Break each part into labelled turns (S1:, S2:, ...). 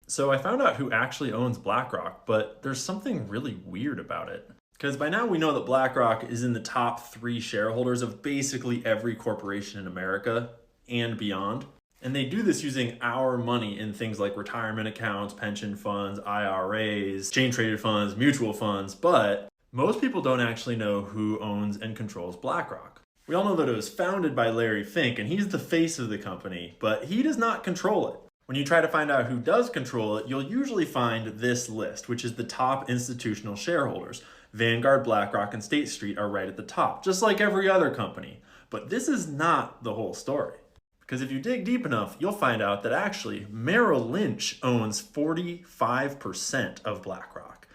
S1: So I found out who actually owns BlackRock, but there's something really weird about it. Because by now we know that BlackRock is in the top 3 shareholders of basically every corporation in America and beyond. And they do this using our money in things like retirement accounts, pension funds, IRAs, exchange traded funds, mutual funds, but most people don't actually know who owns and controls BlackRock. We all know that it was founded by Larry Fink, and he's the face of the company, but he does not control it. When you try to find out who does control it, you'll usually find this list, which is the top institutional shareholders. Vanguard, BlackRock, and State Street are right at the top, just like every other company. But this is not the whole story. Because if you dig deep enough, you'll find out that actually Merrill Lynch owns 45% of BlackRock.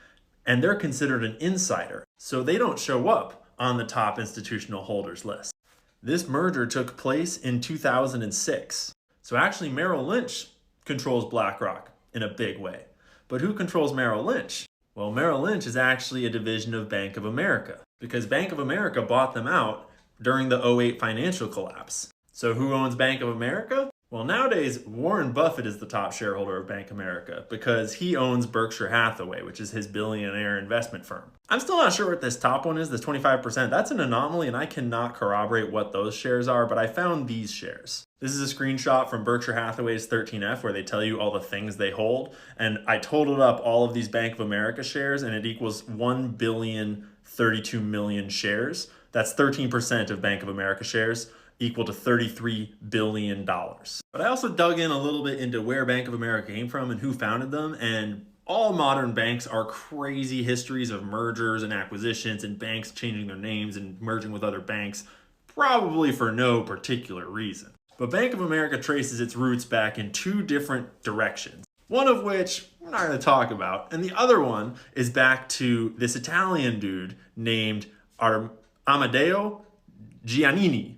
S1: And they're considered an insider, so they don't show up on the top institutional holders list. This merger took place in 2006. So actually Merrill Lynch controls BlackRock in a big way. But who controls Merrill Lynch? Well, Merrill Lynch is actually a division of Bank of America because Bank of America bought them out during the '08 financial collapse. So who owns Bank of America? Well, nowadays, Warren Buffett is the top shareholder of Bank of America because he owns Berkshire Hathaway, which is his billionaire investment firm. I'm still not sure what this top one is, this 25%. That's an anomaly, and I cannot corroborate what those shares are, but I found these shares. This is a screenshot from Berkshire Hathaway's 13F where they tell you all the things they hold, and I totaled up all of these Bank of America shares, and it equals 1,032,000,000 shares. That's 13% of Bank of America shares, equal to $33 billion. But I also dug in a little bit into where Bank of America came from and who founded them, and all modern banks are crazy histories of mergers and acquisitions and banks changing their names and merging with other banks, probably for no particular reason. But Bank of America traces its roots back in 2 different directions, one of which we're not going to talk about, and the other one is back to this Italian dude named Amadeo Giannini,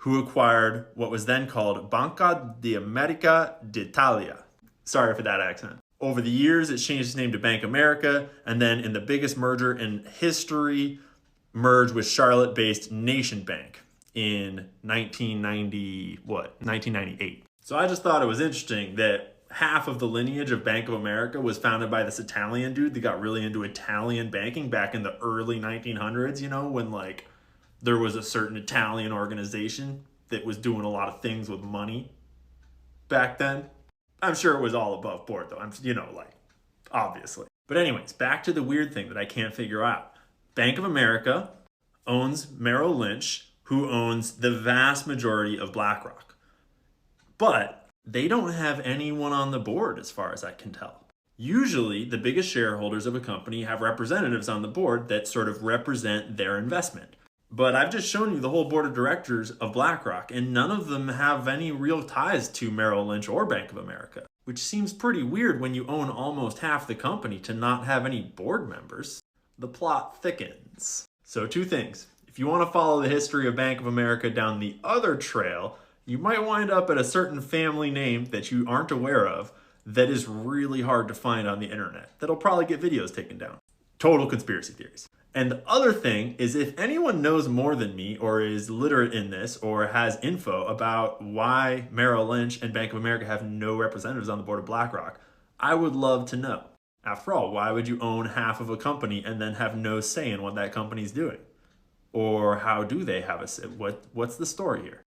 S1: who acquired what was then called Banca d'America d'Italia. Sorry for that accent. Over the years, it changed its name to Bank America, and then in the biggest merger in history, merged with Charlotte-based Nation Bank in 1998. So I just thought it was interesting that half of the lineage of Bank of America was founded by this Italian dude that got really into Italian banking back in the early 1900s, when there was a certain Italian organization that was doing a lot of things with money back then. I'm sure it was all above board though. Obviously. But anyways, back to the weird thing that I can't figure out. Bank of America owns Merrill Lynch, who owns the vast majority of BlackRock. But they don't have anyone on the board as far as I can tell. Usually, the biggest shareholders of a company have representatives on the board that sort of represent their investment. But I've just shown you the whole board of directors of BlackRock, and none of them have any real ties to Merrill Lynch or Bank of America, which seems pretty weird when you own almost half the company to not have any board members. The plot thickens. So 2 things. If you want to follow the history of Bank of America down the other trail, you might wind up at a certain family name that you aren't aware of that is really hard to find on the internet. That'll probably get videos taken down. Total conspiracy theories. And the other thing is, if anyone knows more than me or is literate in this or has info about why Merrill Lynch and Bank of America have no representatives on the board of BlackRock, I would love to know. After all, why would you own half of a company and then have no say in what that company's doing? Or how do they have a say? What's the story here?